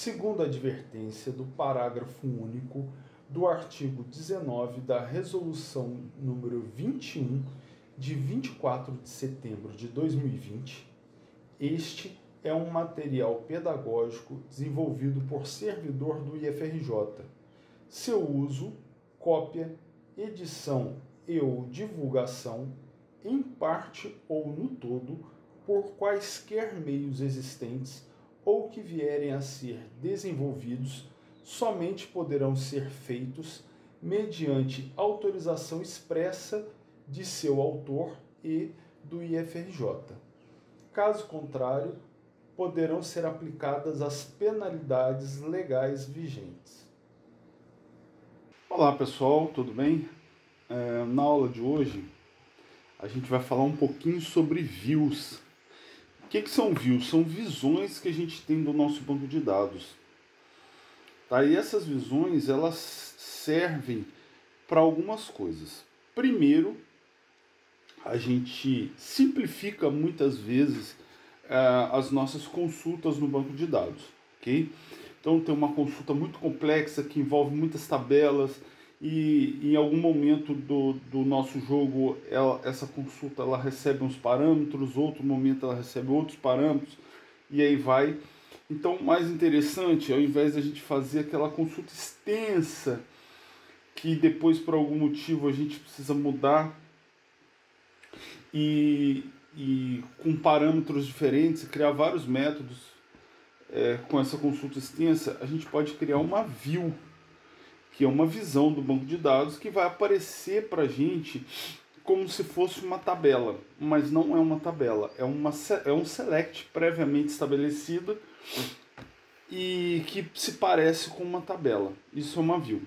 segundo a advertência do parágrafo único do artigo 19 da Resolução número 21, de 24 de setembro de 2020, este é um material pedagógico desenvolvido por servidor do IFRJ. Seu uso, cópia, edição e/ou divulgação, em parte ou no todo, por quaisquer meios existentes ou que vierem a ser desenvolvidos, somente poderão ser feitos mediante autorização expressa de seu autor e do IFRJ. Caso contrário, poderão ser aplicadas as penalidades legais vigentes. Olá pessoal, tudo bem? Na aula de hoje, a gente vai falar um pouquinho sobre views. O que são views? São visões que a gente tem do nosso banco de dados. Tá? E essas visões, elas servem para algumas coisas. Primeiro, a gente simplifica muitas vezes as nossas consultas no banco de dados, ok? Então tem uma consulta muito complexa que envolve muitas tabelas e em algum momento do nosso jogo essa consulta ela recebe uns parâmetros, outro momento ela recebe outros parâmetros e aí vai. Então o mais interessante, ao invés de a gente fazer aquela consulta extensa que depois por algum motivo a gente precisa mudar e com parâmetros diferentes, criar vários métodos com essa consulta extensa, a gente pode criar uma view, que é uma visão do banco de dados que vai aparecer para a gente como se fosse uma tabela, mas não é uma tabela, é um select previamente estabelecido e que se parece com uma tabela. Isso é uma view.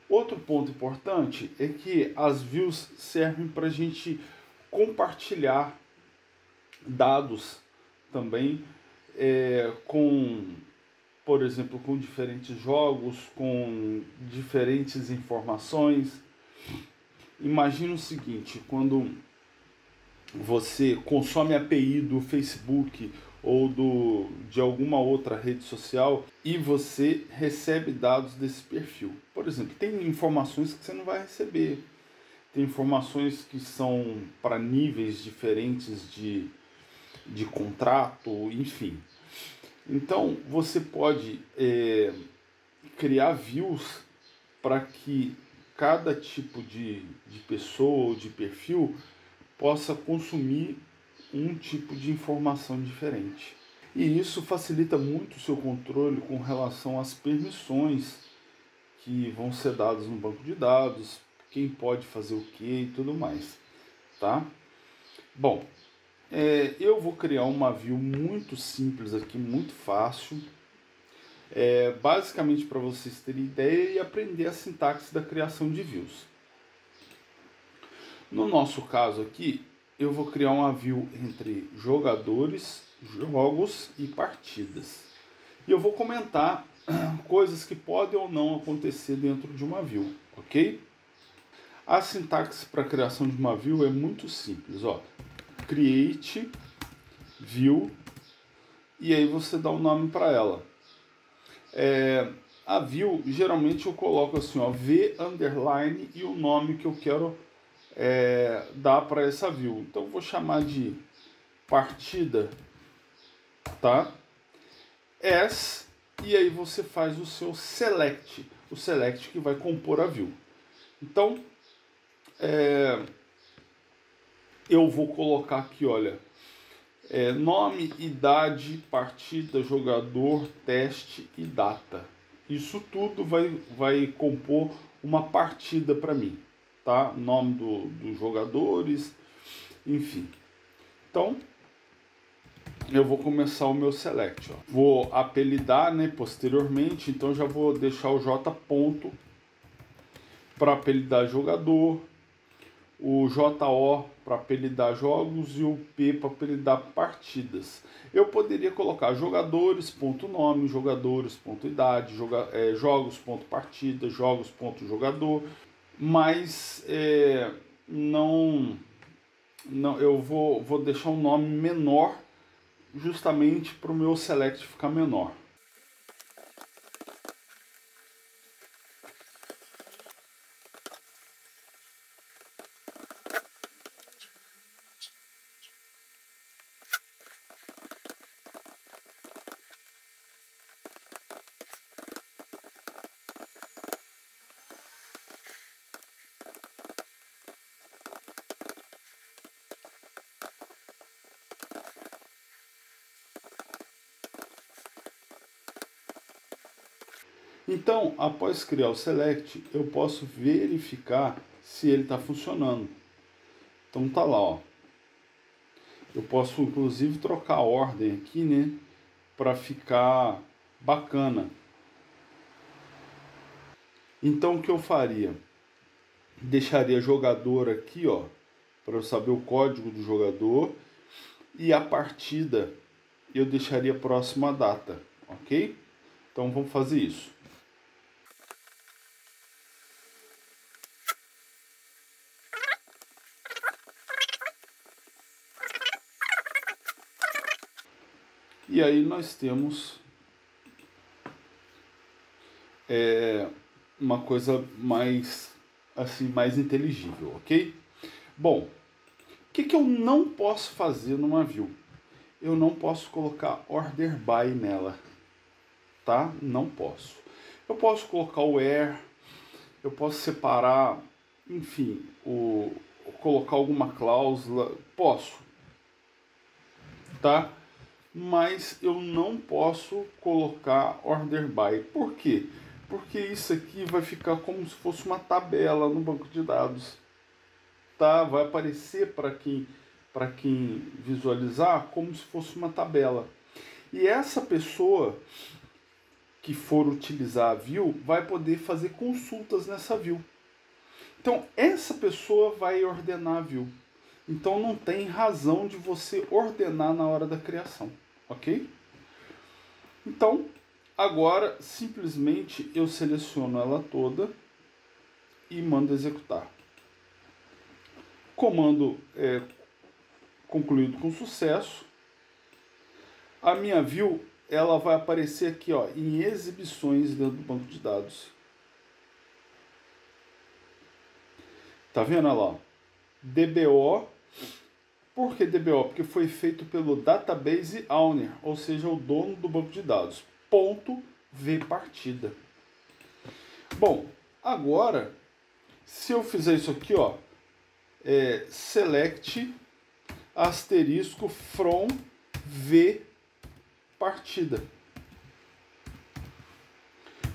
Outro ponto importante é que as views servem para a gente compartilhar dados também por exemplo, com diferentes jogos, com diferentes informações. Imagina o seguinte, quando você consome a API do Facebook ou de alguma outra rede social e você recebe dados desse perfil. Por exemplo, tem informações que você não vai receber. Tem informações que são para níveis diferentes de contrato, enfim. Então, você pode criar views para que cada tipo de pessoa ou de perfil possa consumir um tipo de informação diferente. E isso facilita muito o seu controle com relação às permissões que vão ser dadas no banco de dados, quem pode fazer o que e tudo mais, tá? Bom, eu vou criar uma view muito simples aqui, muito fácil, basicamente para vocês terem ideia e aprender a sintaxe da criação de views. No nosso caso aqui, eu vou criar uma view entre jogadores, jogos e partidas. E eu vou comentar coisas que podem ou não acontecer dentro de uma view, ok? A sintaxe para a criação de uma view é muito simples, ó. Create view e aí você dá um nome para ela. A view, geralmente eu coloco assim, ó, v underline e o nome que eu quero dar para essa view. Então eu vou chamar de partida, tá? As, e aí você faz o seu select, o select que vai compor a view. Então, eu vou colocar aqui, olha, nome, idade, partida, jogador, teste e data. Isso tudo vai compor uma partida para mim, tá? Nome dos jogadores, enfim. Então, eu vou começar o meu select, ó. Vou apelidar, né, posteriormente, então já vou deixar o J ponto para apelidar jogador, o JO para apelidar jogos e o P para apelidar partidas. Eu poderia colocar jogadores.nome, jogadores.idade, jogos.partida, jogos.jogador, mas não, eu vou deixar um nome menor justamente para o meu select ficar menor. Então, após criar o select, eu posso verificar se ele está funcionando. Então tá lá, ó. Eu posso inclusive trocar a ordem aqui, né, para ficar bacana. Então o que eu faria? Deixaria jogador aqui, ó, para eu saber o código do jogador, e a partida eu deixaria próximo à data, ok? Então vamos fazer isso. E aí nós temos uma coisa mais assim, mais inteligível, ok? Bom, o que eu não posso fazer numa view? Eu não posso colocar order by nela, tá? Não posso. Eu posso colocar o where, eu posso separar, enfim, colocar alguma cláusula, posso, tá? Mas eu não posso colocar order by. Por quê? Porque isso aqui vai ficar como se fosse uma tabela no banco de dados, tá? Vai aparecer para quem visualizar como se fosse uma tabela. E essa pessoa que for utilizar a view vai poder fazer consultas nessa view. Então essa pessoa vai ordenar a view. Então não tem razão de você ordenar na hora da criação, ok? Então agora simplesmente eu seleciono ela toda e mando executar. Comando concluído com sucesso. A minha view ela vai aparecer aqui, ó, em exibições dentro do banco de dados. Tá vendo? Olha lá, ó. DBO. Por que DBO? Porque foi feito pelo Database Owner, ou seja, o dono do banco de dados. Ponto V partida. Bom, agora, se eu fizer isso aqui, ó, select asterisco from V partida.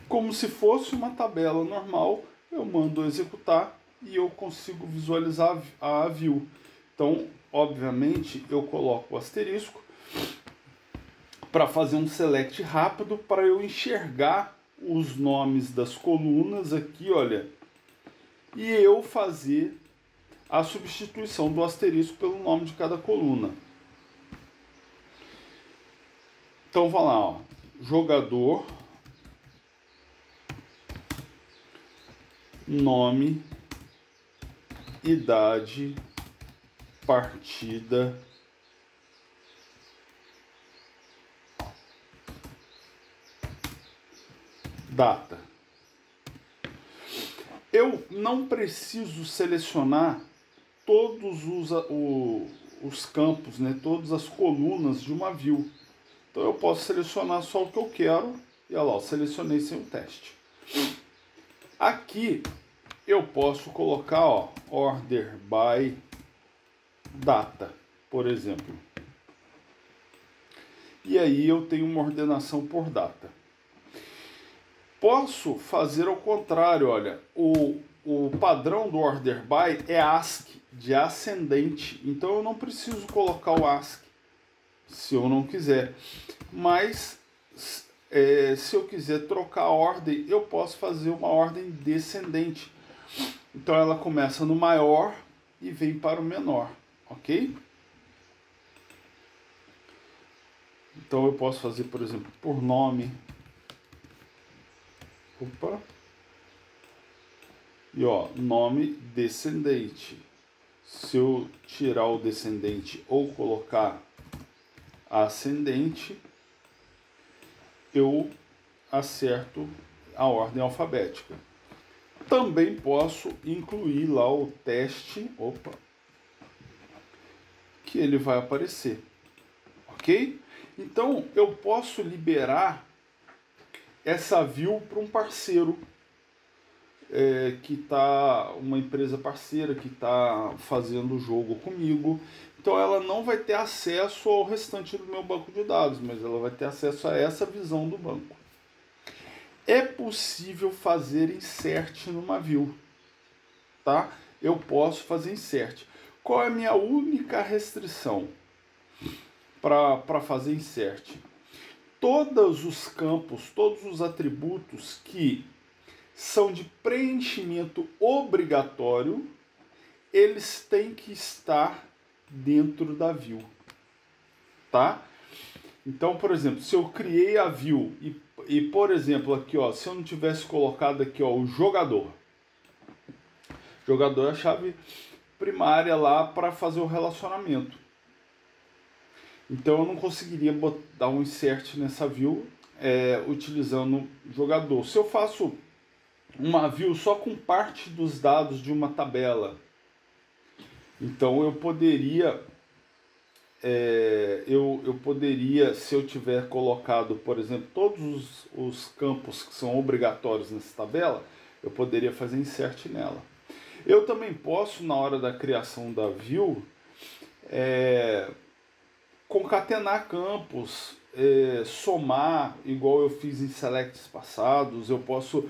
Como se fosse uma tabela normal, eu mando executar e eu consigo visualizar a view. Então, obviamente, eu coloco o asterisco para fazer um select rápido para eu enxergar os nomes das colunas aqui, olha, e eu fazer a substituição do asterisco pelo nome de cada coluna. Então, vamos lá, ó. Jogador, nome, idade, partida, data. Eu não preciso selecionar todos os campos, né, todas as colunas de uma view. Então eu posso selecionar só o que eu quero e olha lá, eu selecionei sem o teste. Aqui eu posso colocar, ó, order by data, por exemplo. E aí eu tenho uma ordenação por data. Posso fazer ao contrário, olha, o padrão do order by é ASCII, de ascendente, então eu não preciso colocar o ASCII, se eu não quiser. Mas, se eu quiser trocar a ordem, eu posso fazer uma ordem descendente. Então ela começa no maior e vem para o menor, ok? Então eu posso fazer, por exemplo, por nome. Opa. E ó, nome descendente. Se eu tirar o descendente ou colocar ascendente, eu acerto a ordem alfabética. Também posso incluir lá o teste, opa, que ele vai aparecer, ok? Então eu posso liberar essa view para um parceiro que está, uma empresa parceira que está fazendo o jogo comigo. Então ela não vai ter acesso ao restante do meu banco de dados, mas ela vai ter acesso a essa visão do banco. É possível fazer insert numa view, tá? Eu posso fazer insert. Qual é a minha única restrição para fazer insert? Todos os campos, todos os atributos que são de preenchimento obrigatório, eles têm que estar dentro da view, tá? Então, por exemplo, se eu criei a view e por exemplo, aqui, ó, se eu não tivesse colocado aqui, ó, o jogador. Jogador é a chave primária lá para fazer o relacionamento. Então eu não conseguiria dar um insert nessa view utilizando jogador. Se eu faço uma view só com parte dos dados de uma tabela, então eu poderia, eu poderia, se eu tiver colocado, por exemplo, todos os campos que são obrigatórios nessa tabela, eu poderia fazer insert nela. Eu também posso, na hora da criação da view, concatenar campos, somar, igual eu fiz em selects passados. Eu posso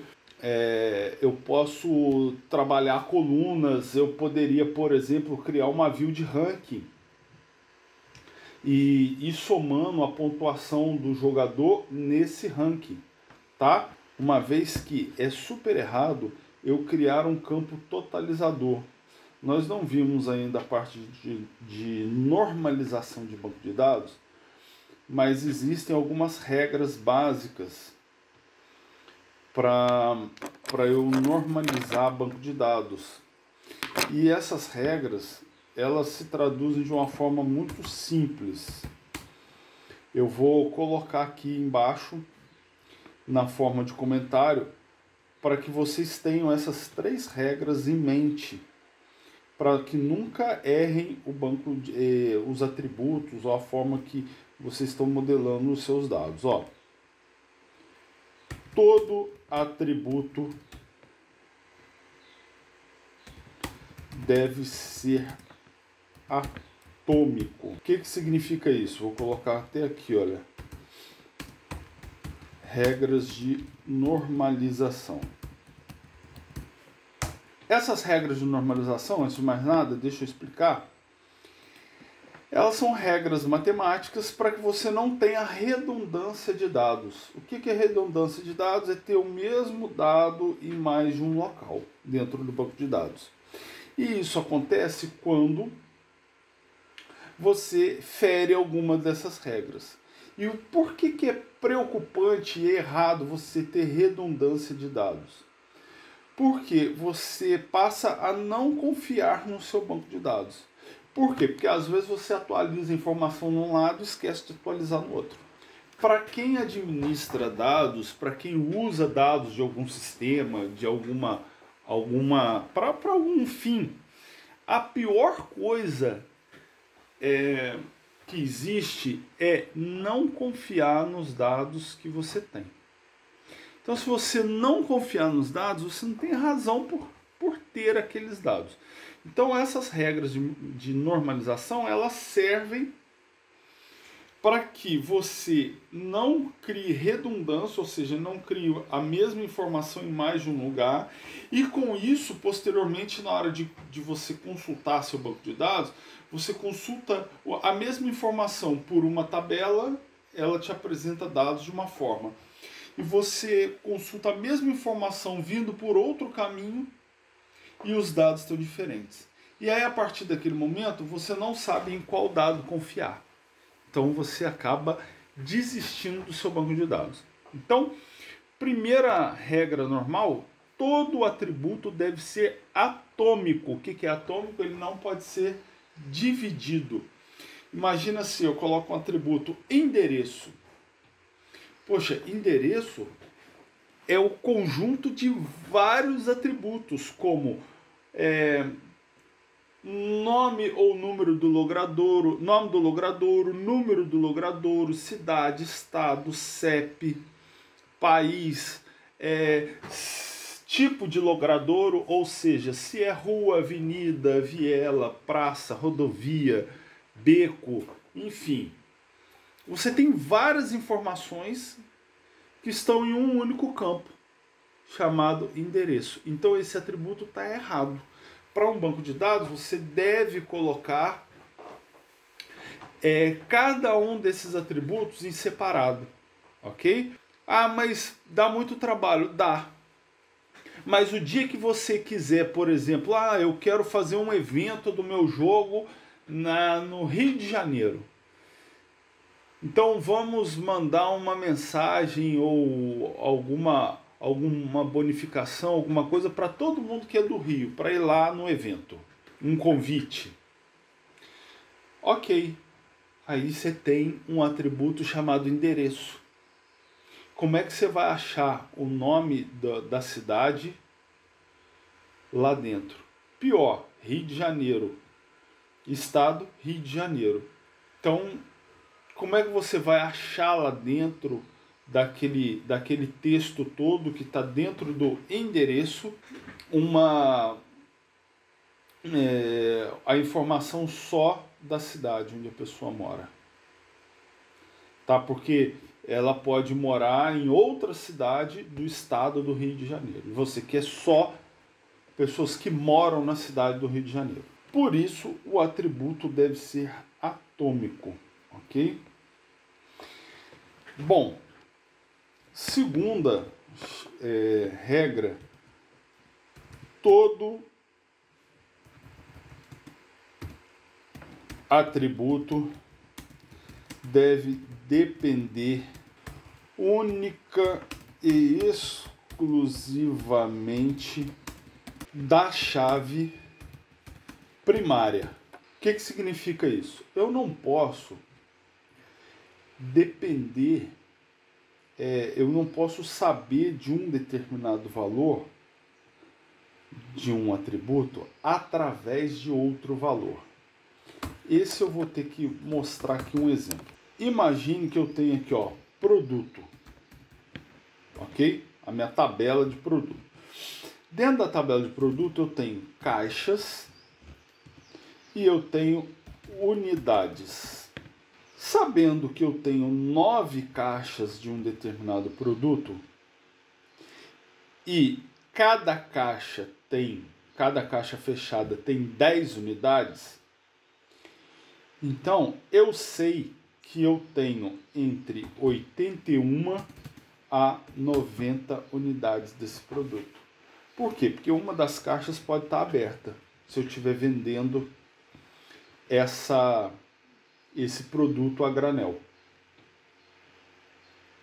trabalhar colunas. Eu poderia, por exemplo, criar uma view de ranking e ir somando a pontuação do jogador nesse ranking, tá? Uma vez que é super errado eu criar um campo totalizador. Nós não vimos ainda a parte de normalização de banco de dados, mas existem algumas regras básicas para eu normalizar banco de dados. E essas regras, elas se traduzem de uma forma muito simples. Eu vou colocar aqui embaixo, na forma de comentário, para que vocês tenham essas 3 regras em mente, para que nunca errem o banco, os atributos ou a forma que vocês estão modelando os seus dados. Ó, todo atributo deve ser atômico. O que significa isso? Vou colocar até aqui, olha. Regras de normalização. Essas regras de normalização, antes de mais nada, deixa eu explicar. Elas são regras matemáticas para que você não tenha redundância de dados. O que é redundância de dados? É ter o mesmo dado em mais de um local dentro do banco de dados. E isso acontece quando você fere alguma dessas regras. E por que é preocupante e errado você ter redundância de dados? Porque você passa a não confiar no seu banco de dados. Por quê? Porque às vezes você atualiza a informação num lado e esquece de atualizar no outro. Para quem administra dados, para quem usa dados de algum sistema, de para algum fim, a pior coisa que existe é não confiar nos dados que você tem. Então, se você não confiar nos dados, você não tem razão por ter aqueles dados. Então, essas regras de normalização, elas servem para que você não crie redundância, ou seja, não crie a mesma informação em mais de um lugar. E com isso, posteriormente, na hora de você consultar seu banco de dados, você consulta a mesma informação por uma tabela, ela te apresenta dados de uma forma. E você consulta a mesma informação vindo por outro caminho e os dados estão diferentes. E aí, a partir daquele momento, você não sabe em qual dado confiar. Então, você acaba desistindo do seu banco de dados. Então, primeira regra normal, todo atributo deve ser atômico. O que é atômico? Ele não pode ser dividido. Imagina se eu coloco um atributo endereço. Poxa, endereço é o conjunto de vários atributos, como nome ou número do logradouro, nome do logradouro, número do logradouro, cidade, estado, CEP, país, tipo de logradouro, ou seja, se é rua, avenida, viela, praça, rodovia, beco, enfim. Você tem várias informações que estão em um único campo, chamado endereço. Então esse atributo está errado. Para um banco de dados, você deve colocar cada um desses atributos em separado, ok? Ah, mas dá muito trabalho. Dá. Mas o dia que você quiser, por exemplo, eu quero fazer um evento do meu jogo no Rio de Janeiro. Então vamos mandar uma mensagem ou alguma bonificação, alguma coisa para todo mundo que é do Rio, para ir lá no evento. Um convite. Ok. Aí você tem um atributo chamado endereço. Como é que você vai achar o nome da cidade lá dentro? Pior, Rio de Janeiro. Estado, Rio de Janeiro. Então, como é que você vai achar lá dentro daquele texto todo que está dentro do endereço a informação só da cidade onde a pessoa mora? Tá? Porque ela pode morar em outra cidade do estado do Rio de Janeiro. E você quer só pessoas que moram na cidade do Rio de Janeiro. Por isso, o atributo deve ser atômico, ok? Bom, segunda regra, todo atributo deve depender única e exclusivamente da chave primária. O que significa isso? Eu não posso depender, eu não posso saber de um determinado valor, de um atributo, através de outro valor. Esse eu vou ter que mostrar aqui um exemplo. Imagine que eu tenho aqui, produto. Ok? A minha tabela de produto. Dentro da tabela de produto eu tenho caixas e eu tenho unidades. Sabendo que eu tenho 9 caixas de um determinado produto e cada caixa fechada tem 10 unidades, então eu sei que eu tenho entre 81 a 90 unidades desse produto. Por quê? Porque uma das caixas pode estar aberta se eu estiver vendendo esse produto a granel.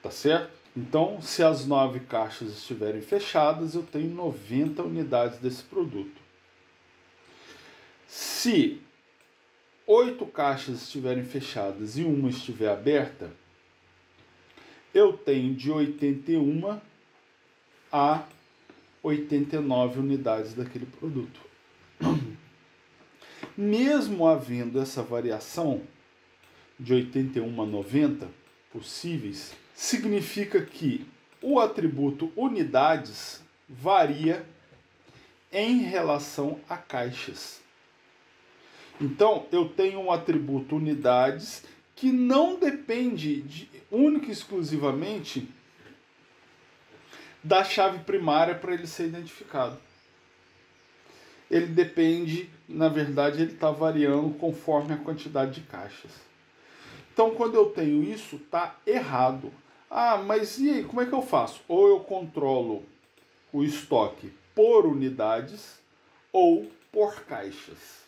Tá certo? Então, se as 9 caixas estiverem fechadas, eu tenho 90 unidades desse produto. Se 8 caixas estiverem fechadas e uma estiver aberta, eu tenho de 81 a 89 unidades daquele produto. Mesmo havendo essa variação de 81 a 90 possíveis, significa que o atributo unidades varia em relação a caixas. Então, eu tenho um atributo unidades que não depende única e exclusivamente da chave primária para ele ser identificado. Ele depende, na verdade, ele está variando conforme a quantidade de caixas. Então, quando eu tenho isso, está errado. Mas e aí, como é que eu faço? Ou eu controlo o estoque por unidades ou por caixas.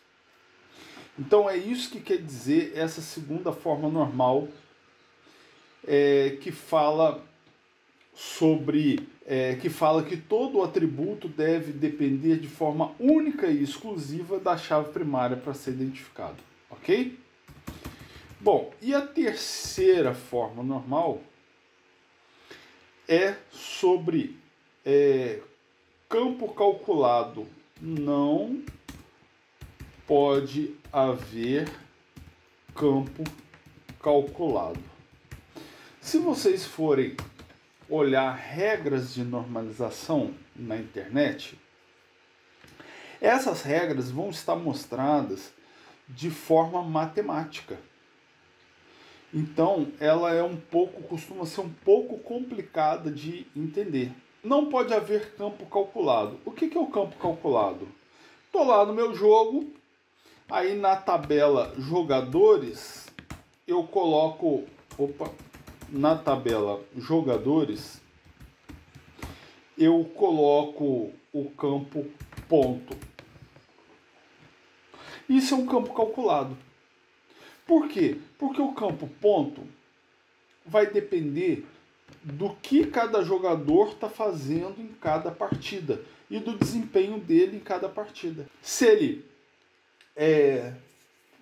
Então, é isso que quer dizer essa segunda forma normal que fala que todo atributo deve depender de forma única e exclusiva da chave primária para ser identificado, ok? Bom, e a terceira forma normal é sobre campo calculado. Não pode haver campo calculado. Se vocês forem olhar regras de normalização na internet, essas regras vão estar mostradas de forma matemática. Então, ela costuma ser um pouco complicada de entender. Não pode haver campo calculado. O que é o campo calculado? Estou lá no meu jogo, aí na tabela jogadores, eu coloco... na tabela jogadores, eu coloco o campo ponto. Isso é um campo calculado. Por quê? Porque o campo ponto vai depender do que cada jogador está fazendo em cada partida e do desempenho dele em cada partida. Se ele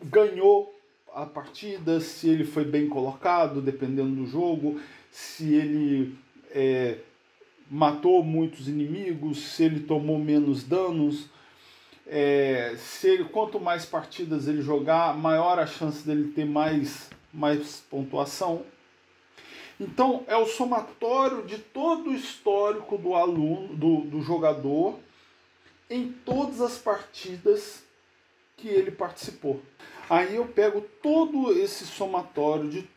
ganhou a partida, se ele foi bem colocado, dependendo do jogo, se ele matou muitos inimigos, se ele tomou menos danos, quanto mais partidas ele jogar, maior a chance dele ter mais pontuação. Então é o somatório de todo o histórico do aluno, do jogador, em todas as partidas que ele participou. Aí eu pego todo esse somatório de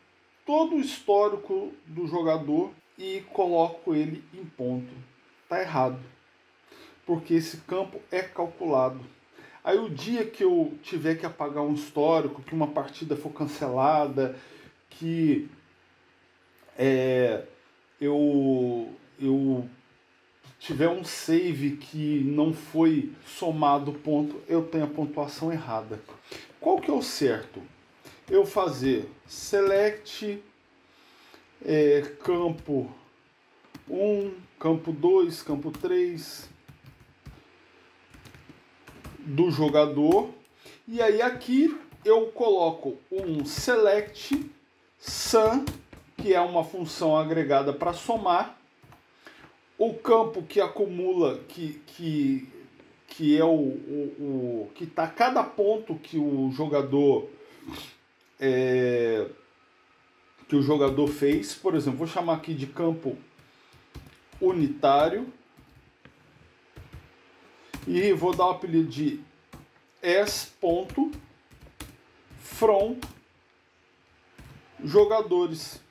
todo o histórico do jogador e coloco ele em ponto. Tá errado, porque esse campo é calculado. Aí o dia que eu tiver que apagar um histórico, que uma partida for cancelada, que eu tiver um save que não foi somado ponto, eu tenho a pontuação errada. Qual que é o certo? Eu fazer select campo 1, campo 2, campo 3 do jogador, e aí aqui eu coloco um select sum, que é uma função agregada para somar, o campo que acumula, que é o que está cada ponto que o jogador fez. Por exemplo, vou chamar aqui de campo unitário e vou dar o apelido de s.from jogadores.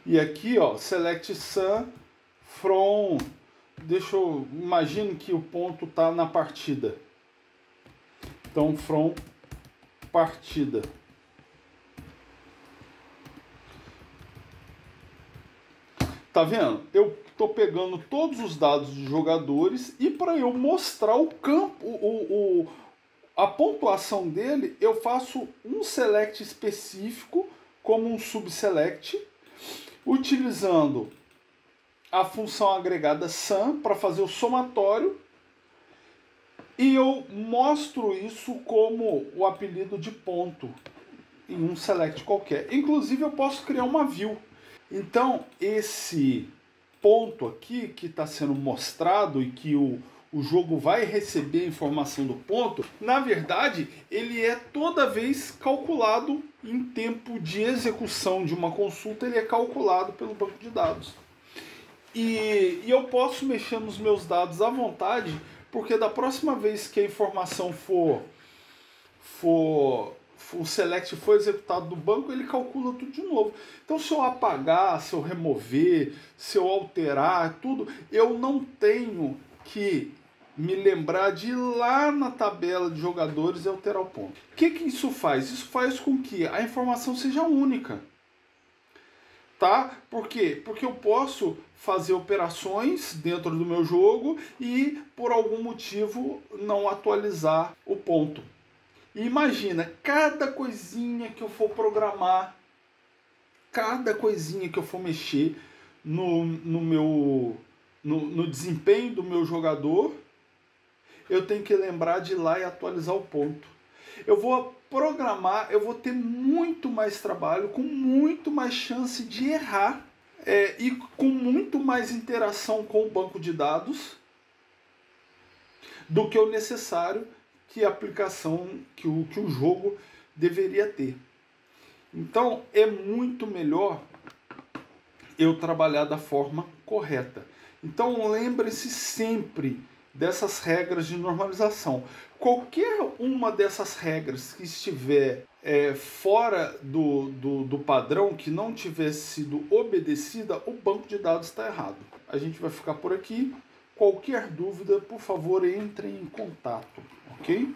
E aqui, ó, select sum from, imagino que o ponto tá na partida. Então, from partida. Tá vendo? Eu tô pegando todos os dados de jogadores e para eu mostrar o campo, a pontuação dele, eu faço um select específico como um subselect, utilizando a função agregada sum para fazer o somatório, e eu mostro isso como o apelido de ponto em um select qualquer. Inclusive eu posso criar uma view. Então esse ponto aqui que está sendo mostrado e que o jogo vai receber a informação do ponto, na verdade ele é toda vez calculado em tempo de execução de uma consulta, ele é calculado pelo banco de dados. E eu posso mexer nos meus dados à vontade, porque da próxima vez que a informação o select for executado do banco, ele calcula tudo de novo. Então se eu apagar, se eu remover, se eu alterar tudo, eu não tenho que me lembrar de ir lá na tabela de jogadores e alterar o ponto. O que isso faz? Isso faz com que a informação seja única. Tá? Por quê? Porque eu posso fazer operações dentro do meu jogo e, por algum motivo, não atualizar o ponto. E imagina, cada coisinha que eu for programar, cada coisinha que eu for mexer no desempenho do meu jogador, eu tenho que lembrar de ir lá e atualizar o ponto. Eu vou programar, eu vou ter muito mais trabalho, com muito mais chance de errar e com muito mais interação com o banco de dados do que o necessário que a aplicação, que o jogo deveria ter. Então é muito melhor eu trabalhar da forma correta. Então lembre-se sempre dessas regras de normalização. Qualquer uma dessas regras que estiver fora do padrão, que não tiver sido obedecida, o banco de dados está errado. A gente vai ficar por aqui. Qualquer dúvida, por favor, entre em contato, ok?